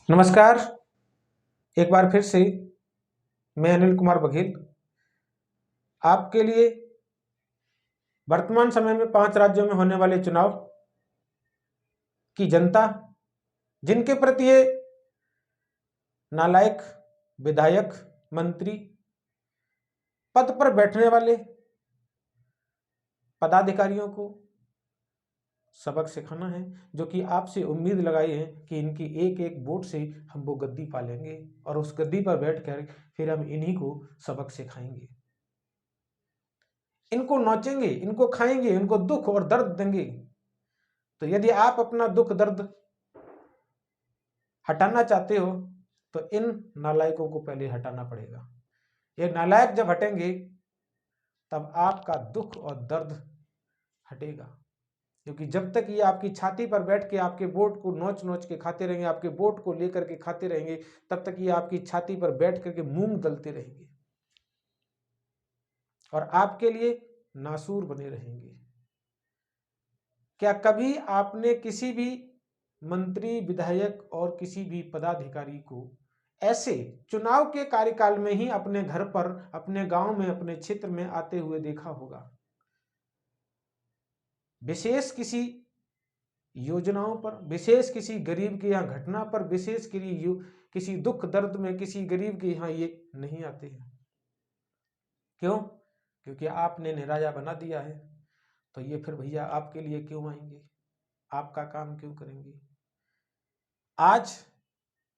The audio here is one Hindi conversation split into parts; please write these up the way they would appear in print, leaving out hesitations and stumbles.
नमस्कार। एक बार फिर से मैं अनिल कुमार बघेल आपके लिए वर्तमान समय में 5 राज्यों में होने वाले चुनाव की जनता, जिनके प्रति ये नालायक विधायक, मंत्री, पद पर बैठने वाले पदाधिकारियों को सबक सिखाना है, जो कि आपसे उम्मीद लगाई है कि इनकी एक एक वोट से हम वो गद्दी पालेंगे और उस गद्दी पर बैठकर फिर हम इन्हीं को सबक सिखाएंगे, इनको नोचेंगे, इनको खाएंगे, इनको दुख और दर्द देंगे। तो यदि आप अपना दुख दर्द हटाना चाहते हो तो इन नालायकों को पहले हटाना पड़ेगा। ये नालायक जब हटेंगे तब आपका दुख और दर्द हटेगा, क्योंकि जब तक ये आपकी छाती पर बैठ के आपके वोट को नोच नोच के खाते रहेंगे, आपके वोट को लेकर के खाते रहेंगे, तब तक ये आपकी छाती पर बैठ करके मूंग दलते रहेंगे और आपके लिए नासूर बने रहेंगे। क्या कभी आपने किसी भी मंत्री, विधायक और किसी भी पदाधिकारी को ऐसे चुनाव के कार्यकाल में ही अपने घर पर, अपने गांव में, अपने क्षेत्र में आते हुए देखा होगा? विशेष किसी योजनाओं पर, विशेष किसी गरीब के यहाँ घटना पर, विशेष किसी दुख दर्द में किसी गरीब के यहाँ ये नहीं आते हैं। क्यों? क्योंकि आपने निराया बना दिया है। तो ये फिर भैया आपके लिए क्यों आएंगे? आपका काम क्यों करेंगे? आज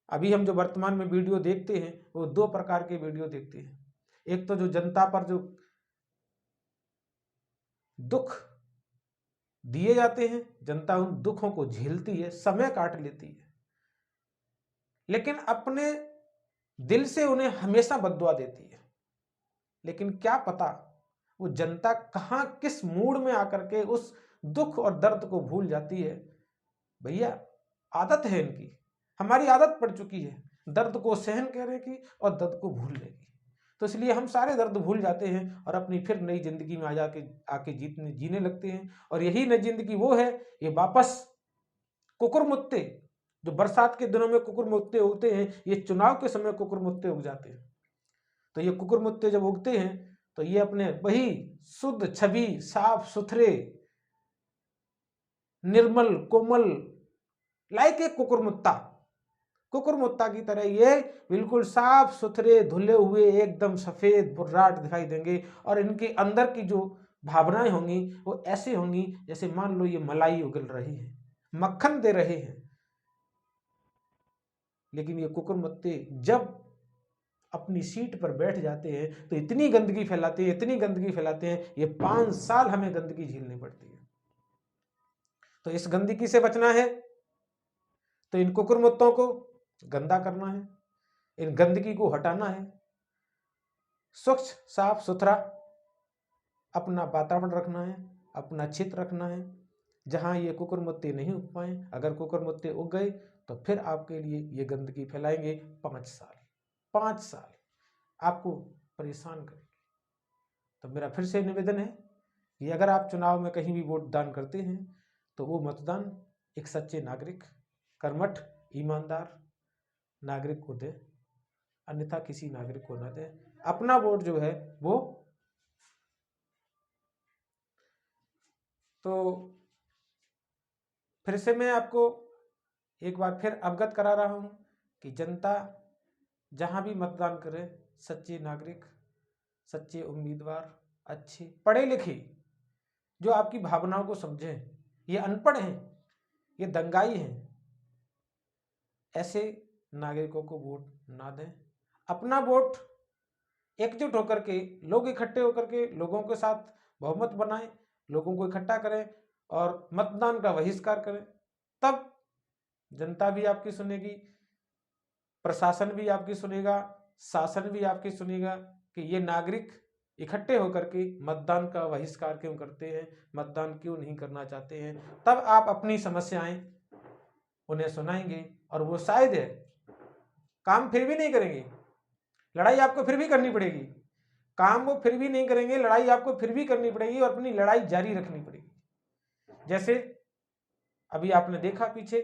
अभी हम जो वर्तमान में वीडियो देखते हैं वो 2 प्रकार के वीडियो देखते हैं। एक तो जो जनता पर जो दुख दिए जाते हैं, जनता उन दुखों को झेलती है, समय काट लेती है, लेकिन अपने दिल से उन्हें हमेशा बद्दुआ देती है। लेकिन क्या पता वो जनता कहां, किस मूड में आकर के उस दुख और दर्द को भूल जाती है। भैया आदत है इनकी, हमारी आदत पड़ चुकी है दर्द को सहन करने की और दर्द को भूलने की। तो इसलिए हम सारे दर्द भूल जाते हैं और अपनी फिर नई जिंदगी में आके जीने लगते हैं। और यही नई जिंदगी वो है, ये वापस कुकुरमुत्ते, जो बरसात के दिनों में कुकुरमुत्ते उगते हैं, ये चुनाव के समय कुकुरमुत्ते उग जाते हैं। तो ये कुकुरमुत्ते जब उगते हैं तो ये अपने वही शुद्ध छवि, साफ सुथरे, निर्मल, कोमल, लाइक एक कुकुरमुत्ता की तरह ये बिल्कुल साफ सुथरे, धुले हुए, एकदम सफेद बुर्राट दिखाई देंगे। और इनके अंदर की जो भावनाएं होंगी वो ऐसे होंगी जैसे मान लो ये मलाई उगल रही है, मक्खन दे रहे हैं। लेकिन ये कुकुरमुत्ते जब अपनी सीट पर बैठ जाते हैं तो इतनी गंदगी फैलाते हैं, इतनी गंदगी फैलाते हैं, ये 5 साल हमें गंदगी झेलनी पड़ती है। तो इस गंदगी से बचना है तो इन कुकुरमुत्तों को गंदा करना है, इन गंदगी को हटाना है, स्वच्छ साफ सुथरा अपना वातावरण रखना है, अपना क्षेत्र रखना है जहां ये कुकुरमुत्ते नहीं उग पाए। अगर कुकुरमुत्ते उग गए तो फिर आपके लिए ये गंदगी फैलाएंगे 5 साल आपको परेशान करेंगे। तो मेरा फिर से निवेदन है कि अगर आप चुनाव में कहीं भी वोट दान करते हैं तो वो मतदान एक सच्चे नागरिक, कर्मठ, ईमानदार नागरिक को दें, अन्यथा किसी नागरिक को न दें। अपना वोट जो है वो तो फिर से मैं आपको एक बार फिर अवगत करा रहा हूं कि जनता जहां भी मतदान करे, सच्चे नागरिक, सच्चे उम्मीदवार, अच्छे पढ़े लिखे, जो आपकी भावनाओं को समझें। ये अनपढ़ हैं, ये दंगाई हैं, ऐसे नागरिकों को वोट ना दें। अपना वोट एकजुट होकर के, लोग इकट्ठे होकर के लोगों के साथ बहुमत बनाएं, लोगों को इकट्ठा करें और मतदान का बहिष्कार करें। तब जनता भी आपकी सुनेगी, प्रशासन भी आपकी सुनेगा, शासन भी आपकी सुनेगा कि ये नागरिक इकट्ठे होकर के मतदान का बहिष्कार क्यों करते हैं, मतदान क्यों नहीं करना चाहते हैं। तब आप अपनी समस्याएं उन्हें सुनाएंगे और वो शायद है काम फिर भी नहीं करेंगे, लड़ाई आपको फिर भी करनी पड़ेगी, काम वो फिर भी नहीं करेंगे, लड़ाई आपको फिर भी करनी पड़ेगी और अपनी लड़ाई जारी रखनी पड़ेगी। जैसे अभी आपने देखा पीछे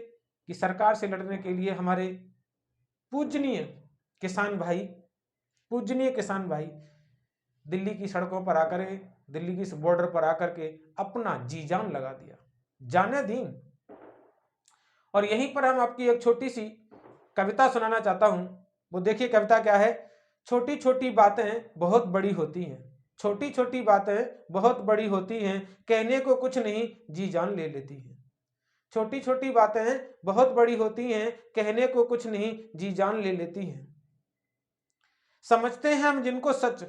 कि सरकार से लड़ने के लिए हमारे पूजनीय किसान भाई, पूजनीय किसान भाई दिल्ली की सड़कों पर आकर, दिल्ली की बॉर्डर पर आकर के अपना जी जान लगा दिया, जाने दीन। और यहीं पर हम आपकी एक छोटी सी कविता सुनाना चाहता हूं। वो देखिए कविता क्या है। छोटी छोटी बातें बहुत बड़ी होती हैं, छोटी छोटी बातें बहुत बड़ी होती हैं, कहने को कुछ नहीं जी जान ले लेती हैं। छोटी छोटी बातें बहुत बड़ी होती हैं, कहने को कुछ नहीं जी जान ले लेती हैं। समझते हैं हम जिनको सच,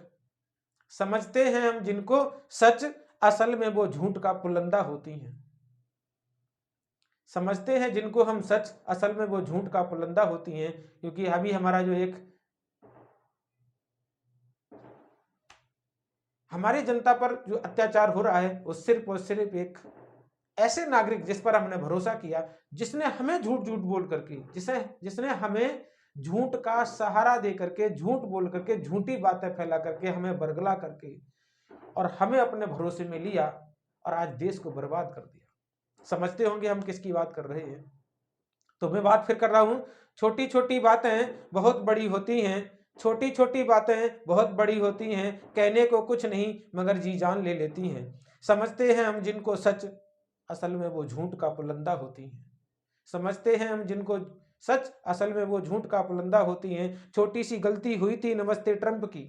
समझते हैं हम जिनको सच, असल में वो झूठ का पुलंदा होती हैं। समझते हैं जिनको हम सच, असल में वो झूठ का पुलंदा होती हैं। क्योंकि अभी हमारा जो एक हमारी जनता पर जो अत्याचार हो रहा है वो सिर्फ और सिर्फ एक ऐसे नागरिक जिस पर हमने भरोसा किया, जिसने हमें झूठ झूठ बोल करके, जिसने हमें झूठ का सहारा दे करके, झूठ बोल करके, झूठी बातें फैला करके, हमें बरगला करके और हमें अपने भरोसे में लिया और आज देश को बर्बाद कर दिया। समझते होंगे हम किसकी बात कर रहे हैं। तो मैं बात फिर कर रहा हूं, छोटी छोटी बातें बहुत बड़ी होती हैं, छोटी छोटी बातें बहुत बड़ी होती हैं, कहने को कुछ नहीं मगर जी जान ले लेती हैं। समझते हैं हम जिनको सच, असल में वो झूठ का पुलंदा होती हैं। समझते हैं हम जिनको सच, असल में वो झूठ का पुलंदा होती हैं। छोटी सी गलती हुई थी नमस्ते ट्रंप की,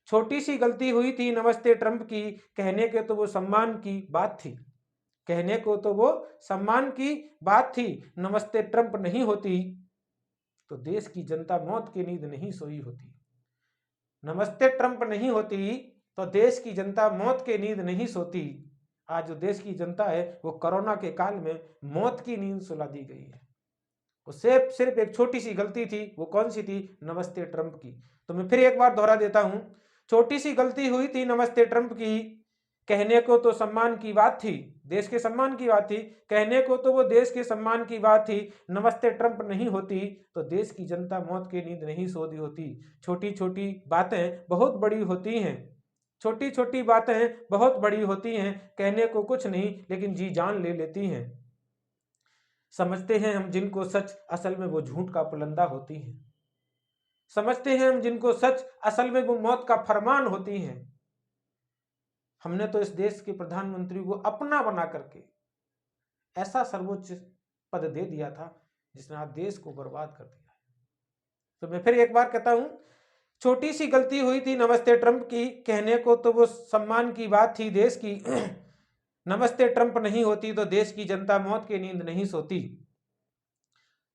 छोटी सी गलती हुई थी नमस्ते ट्रंप की, कहने के तो वो सम्मान की बात थी, कहने को तो वो सम्मान की बात थी। नमस्ते ट्रंप नहीं होती तो देश की जनता मौत की नींद नहीं सोई होती। नमस्ते ट्रंप नहीं होती तो देश की जनता मौत की नींद नहीं सोती। आज जो देश की जनता है वो कोरोना के काल में मौत की नींद सुला दी गई है। वो सिर्फ सिर्फ एक छोटी सी गलती थी, वो कौन सी थी? नमस्ते ट्रंप की। तो मैं फिर एक बार दोहरा देता हूं, छोटी सी गलती हुई थी नमस्ते ट्रंप की, कहने को तो सम्मान की बात थी, देश के सम्मान की बात थी, कहने को तो वो देश के सम्मान की बात थी। नमस्ते ट्रंप नहीं होती तो देश की जनता मौत की नींद नहीं सोती होती। छोटी छोटी बातें बहुत बड़ी होती हैं, छोटी छोटी बातें बहुत बड़ी होती हैं, कहने को कुछ नहीं लेकिन जी जान ले लेती हैं। समझते हैं हम जिनको सच, असल में वो झूठ का पुलंदा होती हैं। समझते हैं हम जिनको सच, असल में वो मौत का फरमान होती हैं। हमने तो इस देश के प्रधानमंत्री को अपना बना करके ऐसा सर्वोच्च पद दे दिया था जिसने आज देश को बर्बाद कर दिया है। तो मैं फिर एक बार कहता हूं, छोटी सी गलती हुई थी नमस्ते ट्रंप की, कहने को तो वो सम्मान की बात थी देश की। नमस्ते ट्रंप नहीं होती तो देश की जनता मौत की नींद नहीं सोती।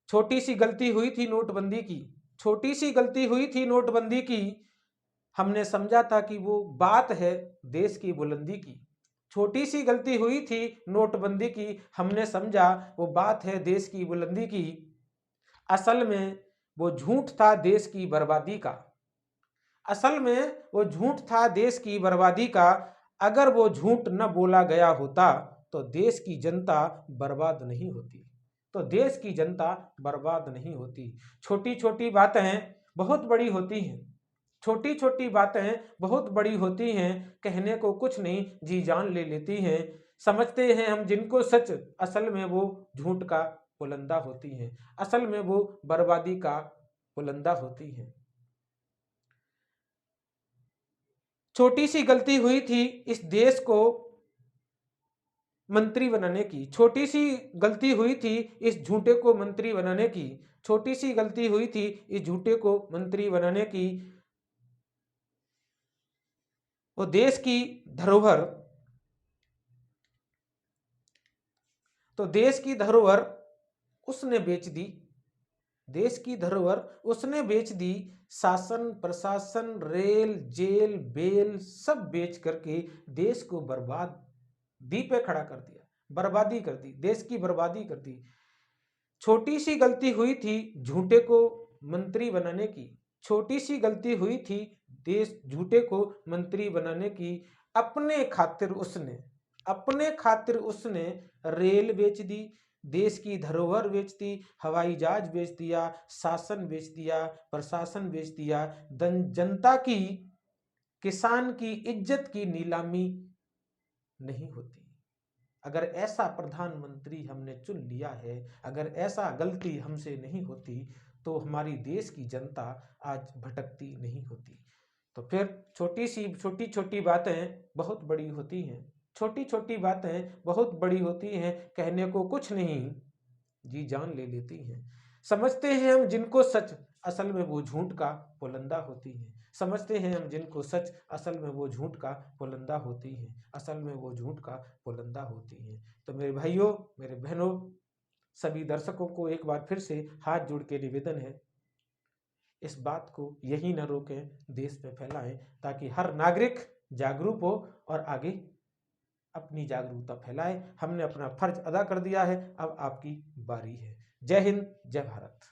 छोटी सी गलती हुई थी नोटबंदी की, छोटी सी गलती हुई थी नोटबंदी की, हमने समझा था कि वो बात है देश की बुलंदी की। छोटी सी गलती हुई थी नोटबंदी की, हमने समझा वो बात है देश की बुलंदी की। असल में वो झूठ था देश की बर्बादी का, असल में वो झूठ था देश की बर्बादी का। अगर वो झूठ न बोला गया होता तो देश की जनता बर्बाद नहीं होती, तो देश की जनता बर्बाद नहीं होती। छोटी छोटी बातें बहुत बड़ी होती हैं, छोटी छोटी बातें बहुत बड़ी होती हैं, कहने को कुछ नहीं जी जान ले लेती हैं। समझते हैं हम जिनको सच, असल में वो झूठ का पुलंदा होती हैं, असल में वो बर्बादी का पुलंदा होती हैं। छोटी सी गलती हुई थी इस देश को मंत्री बनाने की, छोटी सी गलती हुई थी इस झूठे को मंत्री बनाने की, छोटी सी गलती हुई थी इस झूठे को मंत्री बनाने की। वो देश की धरोहर, तो देश की धरोहर उसने बेच दी, देश की धरोहर उसने बेच दी। शासन प्रशासन रेल जेल बेल सब बेच करके देश को बर्बादी पे खड़ा कर दिया, बर्बादी कर दी, देश की बर्बादी कर दी। छोटी सी गलती हुई थी झूठे को मंत्री बनाने की, छोटी सी गलती हुई थी देश झूठे को मंत्री बनाने की। अपने खातिर उसने, अपने खातिर उसने रेल बेच दी, देश की धरोहर बेच दी, हवाई जहाज बेच दिया, शासन बेच दिया, प्रशासन बेच दिया। जनता की, किसान की इज्जत की नीलामी नहीं होती, अगर ऐसा प्रधानमंत्री हमने चुन लिया है, अगर ऐसा गलती हमसे नहीं होती तो हमारी देश की जनता आज भटकती नहीं होती। तो फिर छोटी छोटी बातें बहुत बड़ी होती हैं, छोटी छोटी बातें बहुत बड़ी होती हैं, कहने को कुछ नहीं जी जान ले लेती हैं। समझते हैं हम जिनको सच, असल में वो झूठ का पुलंदा होती हैं। समझते हैं हम जिनको सच, असल में वो झूठ का पुलंदा होती हैं, असल में वो झूठ का पुलंदा होती हैं। तो मेरे भाइयों, मेरे बहनों, सभी दर्शकों को एक बार फिर से हाथ जोड़ के निवेदन है, इस बात को यही न रोकें, देश में फैलाएं, ताकि हर नागरिक जागरूक हो और आगे अपनी जागरूकता फैलाए। हमने अपना फर्ज अदा कर दिया है, अब आपकी बारी है। जय हिंद, जय भारत।